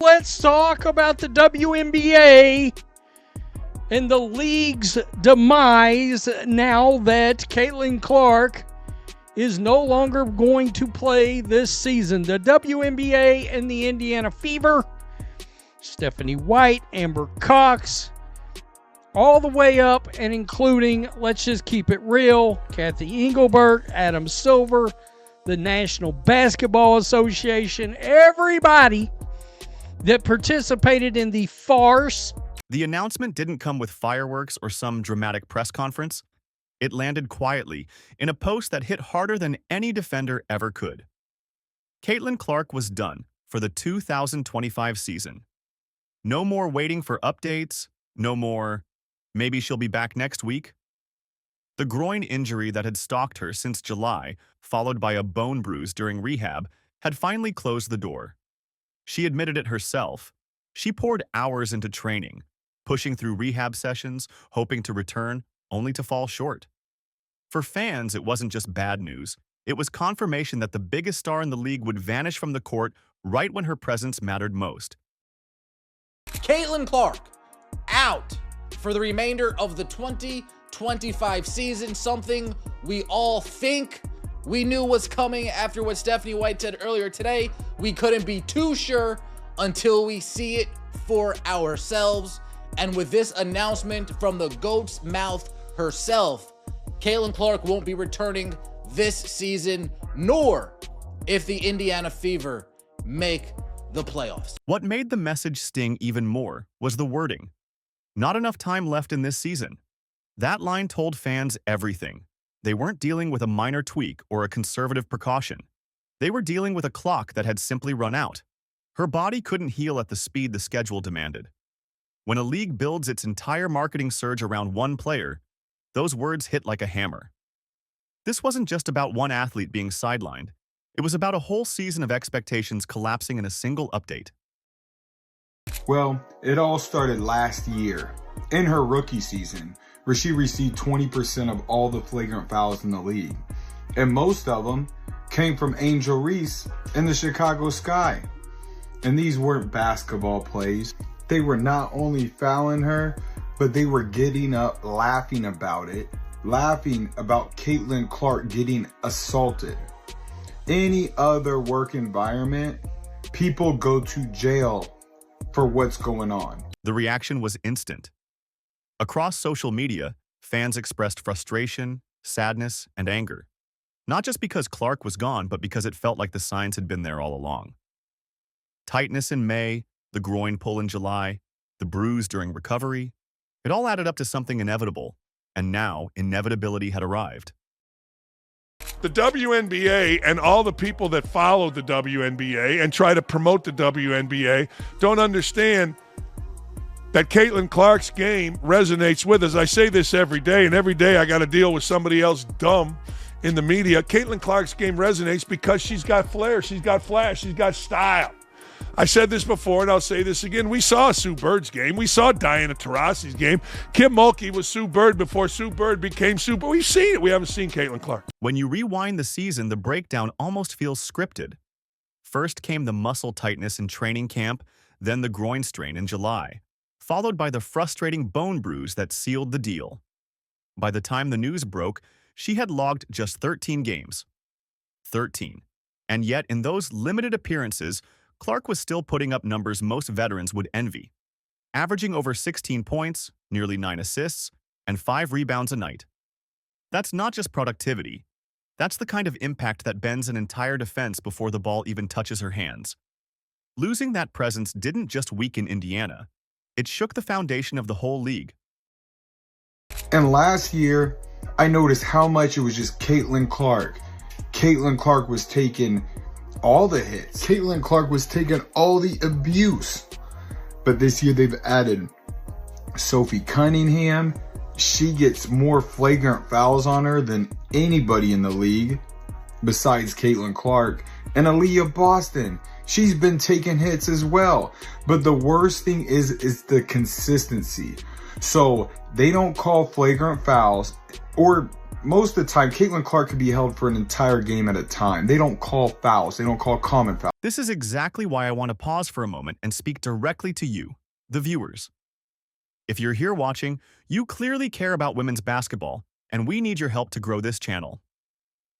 Let's talk about the WNBA and the league's demise now that Caitlin Clark is no longer going to play this season. The WNBA and the Indiana Fever, Stephanie White, Amber Cox, all the way up and including, let's just keep it real, Kathy Engelbert, Adam Silver, the National Basketball Association, everybody that participated in the farce. The announcement didn't come with fireworks or some dramatic press conference. It landed quietly in a post that hit harder than any defender ever could. Caitlin Clark was done for the 2025 season. No more waiting for updates, no more, maybe she'll be back next week. The groin injury that had stalked her since July, followed by a bone bruise during rehab, had finally closed the door. She admitted it herself. She poured hours into training, pushing through rehab sessions, hoping to return, only to fall short. For fans, it wasn't just bad news. It was confirmation that the biggest star in the league would vanish from the court right when her presence mattered most. Caitlin Clark, out for the remainder of the 2025 season, something we all think we knew was coming after what Stephanie White said earlier today. We couldn't be too sure until we see it for ourselves. And with this announcement from the GOAT's mouth herself, Caitlin Clark won't be returning this season, nor if the Indiana Fever make the playoffs. What made the message sting even more was the wording. Not enough time left in this season. That line told fans everything. They weren't dealing with a minor tweak or a conservative precaution. They were dealing with a clock that had simply run out. Her body couldn't heal at the speed the schedule demanded. When a league builds its entire marketing surge around one player, those words hit like a hammer. This wasn't just about one athlete being sidelined. It was about a whole season of expectations collapsing in a single update. Well, it all started last year, in her rookie season, where she received 20% of all the flagrant fouls in the league. And most of them came from Angel Reese in the Chicago Sky. And these weren't basketball plays. They were not only fouling her, but they were getting up, laughing about it, laughing about Caitlin Clark getting assaulted. Any other work environment, people go to jail for what's going on. The reaction was instant. Across social media, fans expressed frustration, sadness, and anger. Not just because Clark was gone, but because it felt like the signs had been there all along. Tightness in May, the groin pull in July, the bruise during recovery, it all added up to something inevitable, and now inevitability had arrived. The WNBA and all the people that follow the WNBA and try to promote the WNBA don't understand that Caitlin Clark's game resonates with us. I say this every day, and every day I got to deal with somebody else dumb in the media. Caitlin Clark's game resonates because she's got flair, she's got flash, she's got style. I said this before, and I'll say this again. We saw Sue Bird's game. We saw Diana Taurasi's game. Kim Mulkey was Sue Bird before Sue Bird became Sue Bird. We've seen it. We haven't seen Caitlin Clark. When you rewind the season, the breakdown almost feels scripted. First came the muscle tightness in training camp, then the groin strain in July, followed by the frustrating bone bruise that sealed the deal. By the time the news broke, she had logged just 13 games. 13. And yet, in those limited appearances, Clark was still putting up numbers most veterans would envy, averaging over 16 points, nearly 9 assists, and 5 rebounds a night. That's not just productivity. That's the kind of impact that bends an entire defense before the ball even touches her hands. Losing that presence didn't just weaken Indiana. It shook the foundation of the whole league. And last year, I noticed how much it was just Caitlin Clark. Caitlin Clark was taking all the hits. Caitlin Clark was taking all the abuse. But this year they've added Sophie Cunningham. She gets more flagrant fouls on her than anybody in the league besides Caitlin Clark. And Aaliyah Boston, she's been taking hits as well. But the worst thing is the consistency. So they don't call flagrant fouls, or most of the time, Caitlin Clark could be held for an entire game at a time. They don't call fouls. They don't call common fouls. This is exactly why I want to pause for a moment and speak directly to you, the viewers. If you're here watching, you clearly care about women's basketball, and we need your help to grow this channel.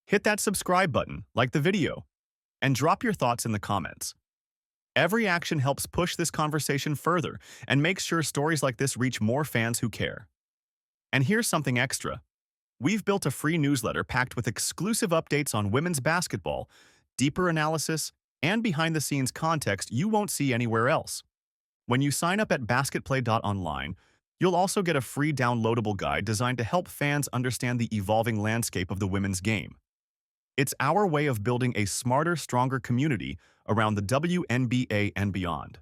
Hit that subscribe button, like the video, and drop your thoughts in the comments. Every action helps push this conversation further and makes sure stories like this reach more fans who care. And here's something extra. We've built a free newsletter packed with exclusive updates on women's basketball, deeper analysis, and behind-the-scenes context you won't see anywhere else. When you sign up at basketplay.online, you'll also get a free downloadable guide designed to help fans understand the evolving landscape of the women's game. It's our way of building a smarter, stronger community around the WNBA and beyond.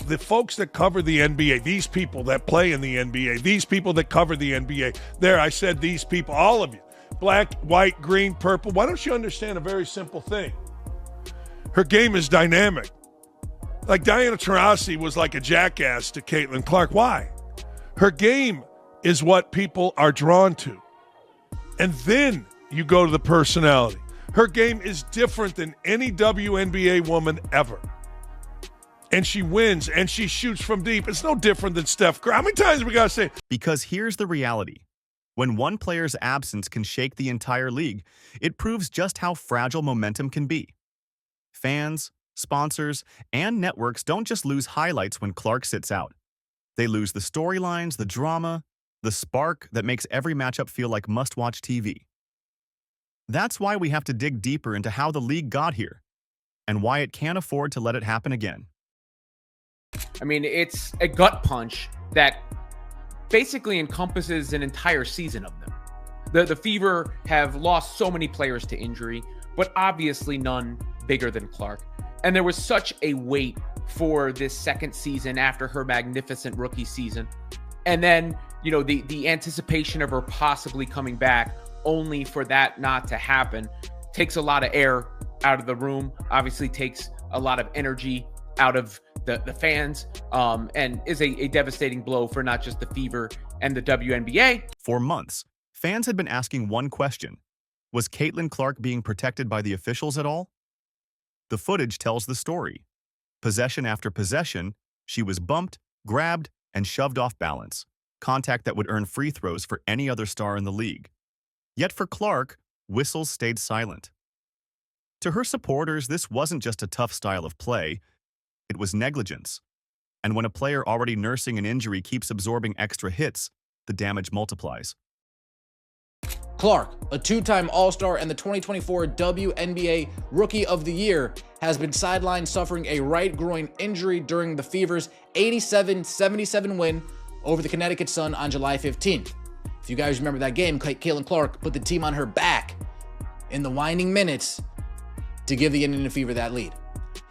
The folks that cover the NBA, these people that play in the NBA, these people that cover the NBA, there I said these people, all of you, black, white, green, purple, why don't you understand a very simple thing? Her game is dynamic. Like Diana Taurasi was like a jackass to Caitlin Clark. Why? Her game is what people are drawn to. And then you go to the personality. Her game is different than any WNBA woman ever. And she wins, and she shoots from deep. It's no different than Steph Curry. How many times we got to say? Because here's the reality. When one player's absence can shake the entire league, it proves just how fragile momentum can be. Fans, sponsors, and networks don't just lose highlights when Clark sits out. They lose the storylines, the drama, the spark that makes every matchup feel like must-watch TV. That's why we have to dig deeper into how the league got here, and why it can't afford to let it happen again. I mean, it's a gut punch that basically encompasses an entire season of them. The Fever have lost so many players to injury, but obviously none bigger than Clark. And there was such a wait for this second season after her magnificent rookie season. And then, you know, the anticipation of her possibly coming back, only for that not to happen, takes a lot of air out of the room, obviously takes a lot of energy out of the fans, and is a devastating blow for not just the Fever and the WNBA. For months, fans had been asking one question. Was Caitlin Clark being protected by the officials at all? The footage tells the story. Possession after possession, she was bumped, grabbed, and shoved off balance, contact that would earn free throws for any other star in the league. Yet for Clark, whistles stayed silent. To her supporters, this wasn't just a tough style of play, it was negligence. And when a player already nursing an injury keeps absorbing extra hits, the damage multiplies. Clark, a two-time All-Star and the 2024 WNBA Rookie of the Year, has been sidelined suffering a right groin injury during the Fever's 87-77 win over the Connecticut Sun on July 15th. If you guys remember that game, Caitlin Clark put the team on her back in the winding minutes to give the Indiana Fever that lead.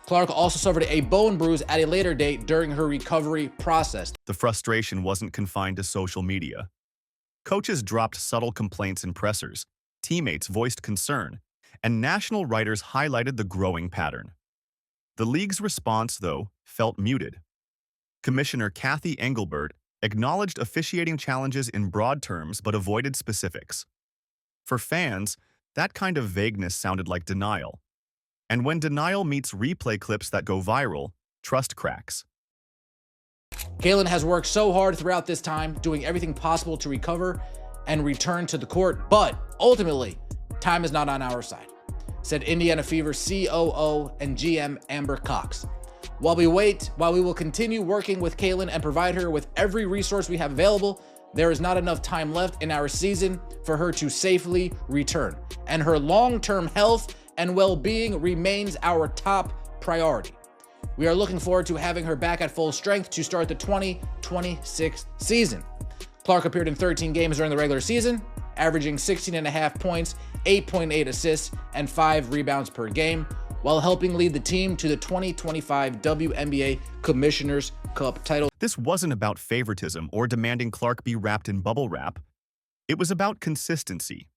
Clark also suffered a bone bruise at a later date during her recovery process. The frustration wasn't confined to social media. Coaches dropped subtle complaints in pressers, teammates voiced concern, and national writers highlighted the growing pattern. The league's response, though, felt muted. Commissioner Kathy Engelbert acknowledged officiating challenges in broad terms but avoided specifics. For fans, that kind of vagueness sounded like denial. And when denial meets replay clips that go viral, trust cracks. Caitlin has worked so hard throughout this time, doing everything possible to recover and return to the court, but ultimately, time is not on our side, said Indiana Fever COO and GM Amber Cox. While we will continue working with Caitlin and provide her with every resource we have available, there is not enough time left in our season for her to safely return, and her long-term health and well-being remains our top priority. We are looking forward to having her back at full strength to start the 2026 season. Clark appeared in 13 games during the regular season, averaging 16.5 points, 8.8 assists, and 5 rebounds per game, while helping lead the team to the 2025 WNBA Commissioner's Cup title. This wasn't about favoritism or demanding Clark be wrapped in bubble wrap. It was about consistency.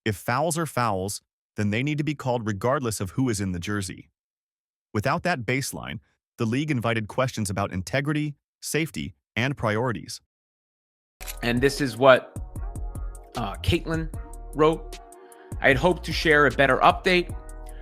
If fouls are fouls, then they need to be called regardless of who is in the jersey. Without that baseline, the league invited questions about integrity, safety, and priorities. And this is what Caitlin wrote, I had hoped to share a better update,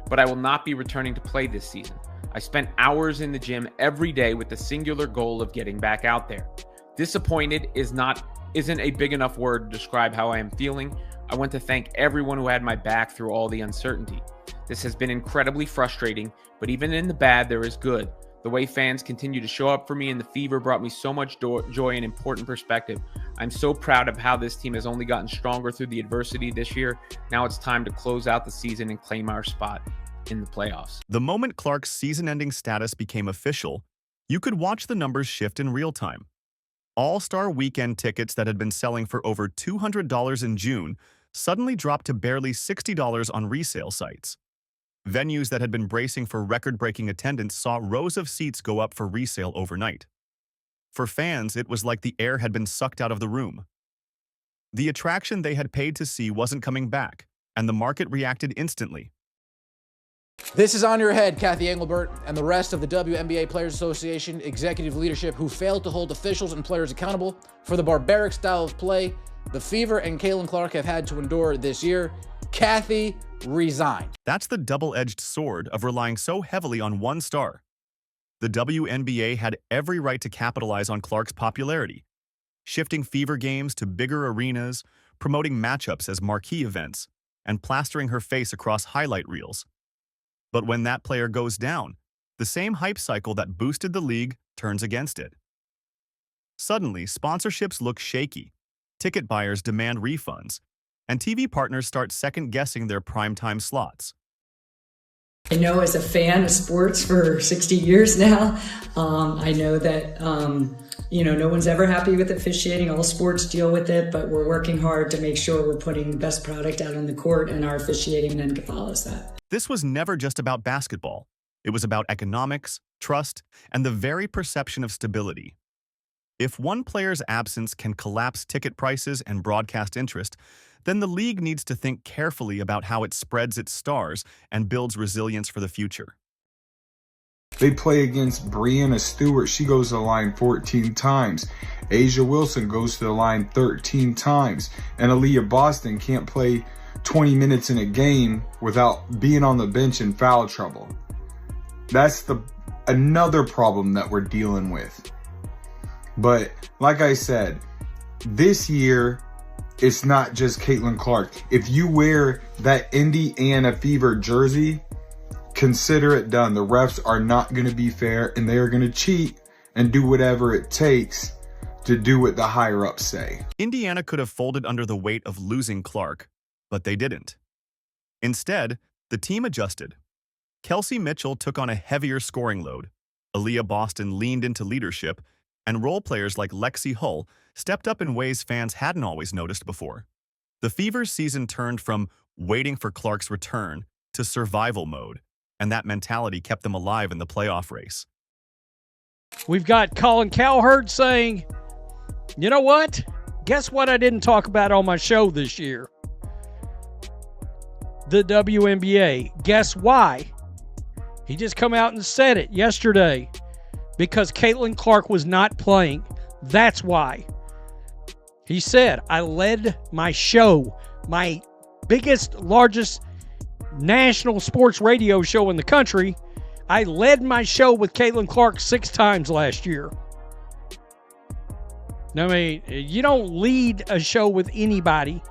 but I will not be returning to play this season. I spent hours in the gym every day with the singular goal of getting back out there. Disappointed isn't a big enough word to describe how I am feeling. I want to thank everyone who had my back through all the uncertainty. This has been incredibly frustrating, but even in the bad, there is good. The way fans continue to show up for me in the fever brought me so much joy and important perspective. I'm so proud of how this team has only gotten stronger through the adversity this year. Now it's time to close out the season and claim our spot in the playoffs. The moment Clark's season-ending status became official, you could watch the numbers shift in real time. All-Star Weekend tickets that had been selling for over $200 in June suddenly dropped to barely $60 on resale sites. Venues that had been bracing for record-breaking attendance saw rows of seats go up for resale overnight. For fans, it was like the air had been sucked out of the room. The attraction they had paid to see wasn't coming back, and the market reacted instantly. This is on your head, Kathy Engelbert, and the rest of the WNBA Players Association executive leadership who failed to hold officials and players accountable for the barbaric style of play the Fever and Caitlin Clark have had to endure this year. Kathy, resign. That's the double-edged sword of relying so heavily on one star. The WNBA had every right to capitalize on Clark's popularity, shifting Fever games to bigger arenas, promoting matchups as marquee events, and plastering her face across highlight reels. But when that player goes down, the same hype cycle that boosted the league turns against it. Suddenly, sponsorships look shaky, ticket buyers demand refunds, and TV partners start second-guessing their primetime slots. I know as a fan of sports for 60 years now, I know that, no one's ever happy with officiating. All sports deal with it, but we're working hard to make sure we're putting the best product out on the court, and our officiating then follows that. This was never just about basketball. It was about economics, trust, and the very perception of stability. If one player's absence can collapse ticket prices and broadcast interest, then the league needs to think carefully about how it spreads its stars and builds resilience for the future. They play against Breanna Stewart. She goes to the line 14 times. Asia Wilson goes to the line 13 times. And Aaliyah Boston can't play 20 minutes in a game without being on the bench in foul trouble. That's another problem that we're dealing with. But like I said, this year, it's not just Caitlin Clark. If you wear that Indiana Fever jersey, consider it done. The refs are not going to be fair, and they are going to cheat and do whatever it takes to do what the higher-ups say. Indiana could have folded under the weight of losing Clark, but they didn't. Instead, the team adjusted. Kelsey Mitchell took on a heavier scoring load. Aaliyah Boston leaned into leadership, and role players like Lexi Hull stepped up in ways fans hadn't always noticed before. The Fever's season turned from waiting for Clark's return to survival mode, and that mentality kept them alive in the playoff race. We've got Colin Cowherd saying, you know what? Guess what I didn't talk about on my show this year? The WNBA. Guess why? He just come out and said it yesterday. Because Caitlin Clark was not playing. That's why. He said, I led my show, my biggest, largest national sports radio show in the country. I led my show with Caitlin Clark 6 times last year. I mean, you don't lead a show with anybody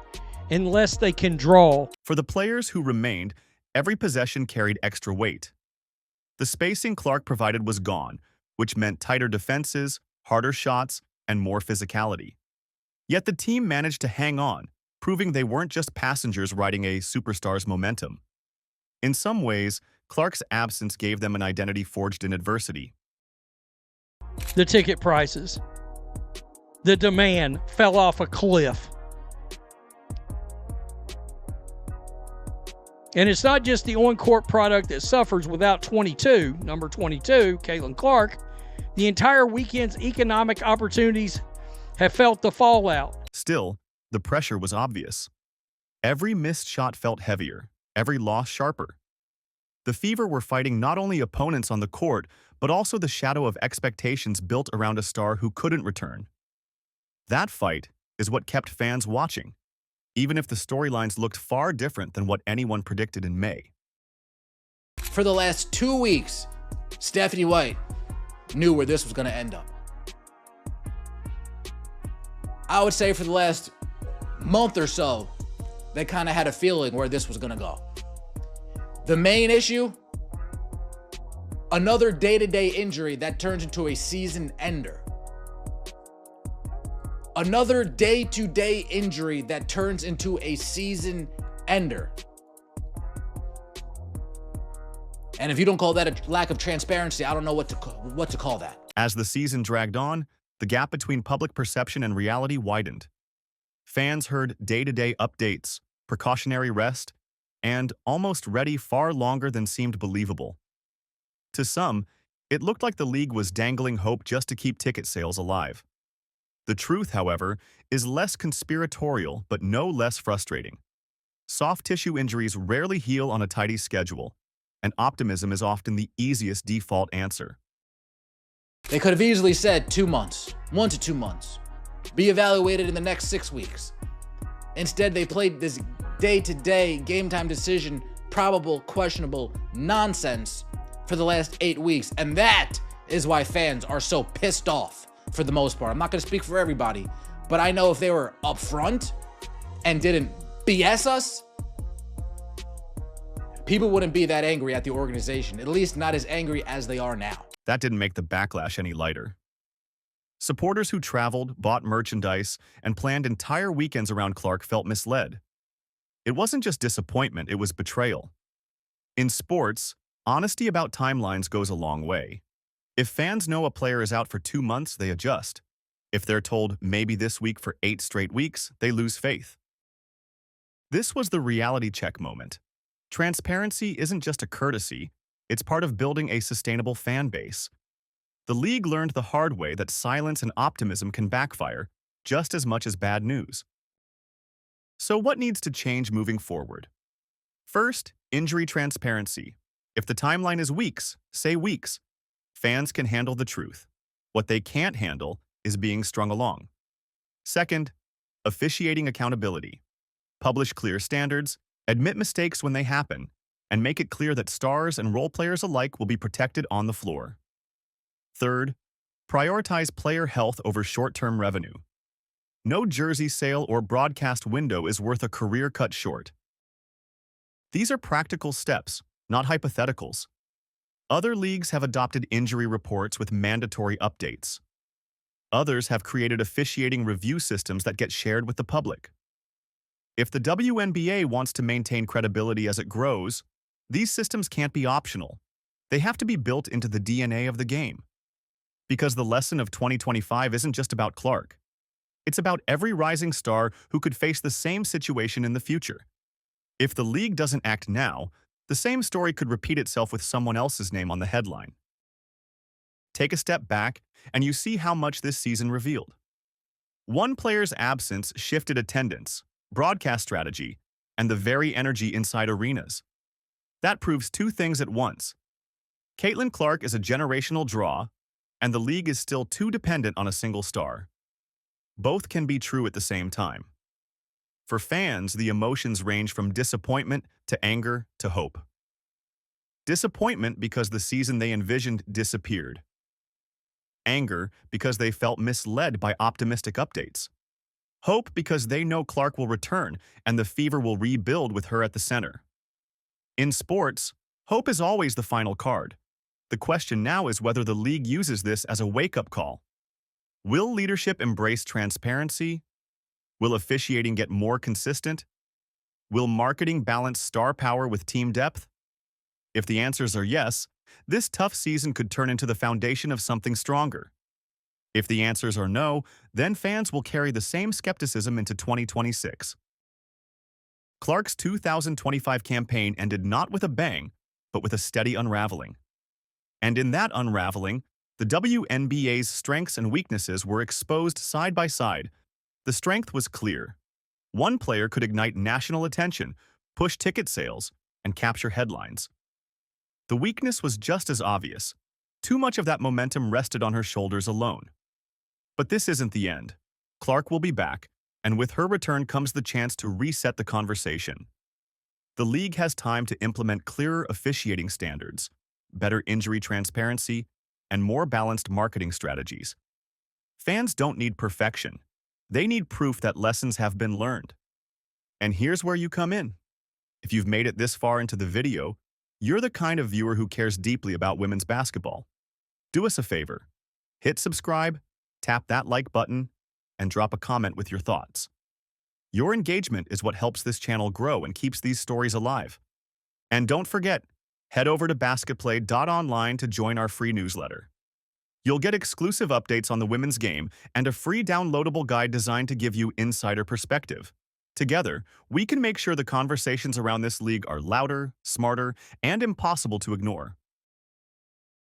unless they can draw. For the players who remained, every possession carried extra weight. The spacing Clark provided was gone, which meant tighter defenses, harder shots, and more physicality. Yet the team managed to hang on, proving they weren't just passengers riding a superstar's momentum. In some ways, Clark's absence gave them an identity forged in adversity. The ticket prices. The demand fell off a cliff. And it's not just the on-court product that suffers without number 22, Caitlin Clark. The entire weekend's economic opportunities have felt the fallout. Still, the pressure was obvious. Every missed shot felt heavier, every loss sharper. The Fever were fighting not only opponents on the court, but also the shadow of expectations built around a star who couldn't return. That fight is what kept fans watching, even if the storylines looked far different than what anyone predicted in May. For the last 2 weeks, Stephanie White knew where this was going to end up. I would say for the last month or so, they kind of had a feeling where this was going to go. The main issue, another day-to-day injury that turns into a season ender. Another day-to-day injury that turns into a season ender. And if you don't call that a lack of transparency, I don't know what to call that. As the season dragged on, the gap between public perception and reality widened. Fans heard day-to-day updates, precautionary rest, and almost ready far longer than seemed believable. To some, it looked like the league was dangling hope just to keep ticket sales alive. The truth, however, is less conspiratorial but no less frustrating. Soft tissue injuries rarely heal on a tidy schedule, and optimism is often the easiest default answer. They could have easily said 2 months, 1 to 2 months. Be evaluated in the next 6 weeks. Instead, they played this day-to-day, game-time decision, probable, questionable nonsense for the last 8 weeks. And that is why fans are so pissed off for the most part. I'm not going to speak for everybody, but I know if they were upfront and didn't BS us, people wouldn't be that angry at the organization, at least not as angry as they are now. That didn't make the backlash any lighter. Supporters who traveled, bought merchandise, and planned entire weekends around Clark felt misled. It wasn't just disappointment, it was betrayal. In sports, honesty about timelines goes a long way. If fans know a player is out for 2 months, they adjust. If they're told maybe this week for 8 straight weeks, they lose faith. This was the reality check moment. Transparency isn't just a courtesy, it's part of building a sustainable fan base. The league learned the hard way that silence and optimism can backfire just as much as bad news. So what needs to change moving forward? First, injury transparency. If the timeline is weeks, say weeks. Fans can handle the truth. What they can't handle is being strung along. Second, officiating accountability. Publish clear standards, admit mistakes when they happen, and make it clear that stars and role players alike will be protected on the floor. Third, prioritize player health over short-term revenue. No jersey sale or broadcast window is worth a career cut short. These are practical steps, not hypotheticals. Other leagues have adopted injury reports with mandatory updates. Others have created officiating review systems that get shared with the public. If the WNBA wants to maintain credibility as it grows, these systems can't be optional. They have to be built into the DNA of the game. Because the lesson of 2025 isn't just about Clark. It's about every rising star who could face the same situation in the future. If the league doesn't act now, the same story could repeat itself with someone else's name on the headline. Take a step back, and you see how much this season revealed. One player's absence shifted attendance, broadcast strategy, and the very energy inside arenas. That proves 2 things at once. Caitlin Clark is a generational draw, and the league is still too dependent on a single star. Both can be true at the same time. For fans, the emotions range from disappointment to anger to hope. Disappointment because the season they envisioned disappeared. Anger because they felt misled by optimistic updates. Hope because they know Clark will return and the fever will rebuild with her at the center. In sports, hope is always the final card. The question now is whether the league uses this as a wake-up call. Will leadership embrace transparency? Will officiating get more consistent? Will marketing balance star power with team depth? If the answers are yes, this tough season could turn into the foundation of something stronger. If the answers are no, then fans will carry the same skepticism into 2026. Clark's 2025 campaign ended not with a bang, but with a steady unraveling. And in that unraveling, the WNBA's strengths and weaknesses were exposed side by side. The strength was clear. One player could ignite national attention, push ticket sales, and capture headlines. The weakness was just as obvious. Too much of that momentum rested on her shoulders alone. But this isn't the end. Clark will be back, And with her return comes the chance to reset the conversation. The league has time to implement clearer officiating standards, better injury transparency, and more balanced marketing strategies. Fans don't need perfection. They need proof that lessons have been learned. And here's where you come in. If you've made it this far into the video, you're the kind of viewer who cares deeply about women's basketball. Do us a favor. Hit subscribe, tap that like button, and drop a comment with your thoughts. Your engagement is what helps this channel grow and keeps these stories alive. And don't forget, head over to basketplay.online to join our free newsletter. You'll get exclusive updates on the women's game and a free downloadable guide designed to give you insider perspective. Together, we can make sure the conversations around this league are louder, smarter, and impossible to ignore.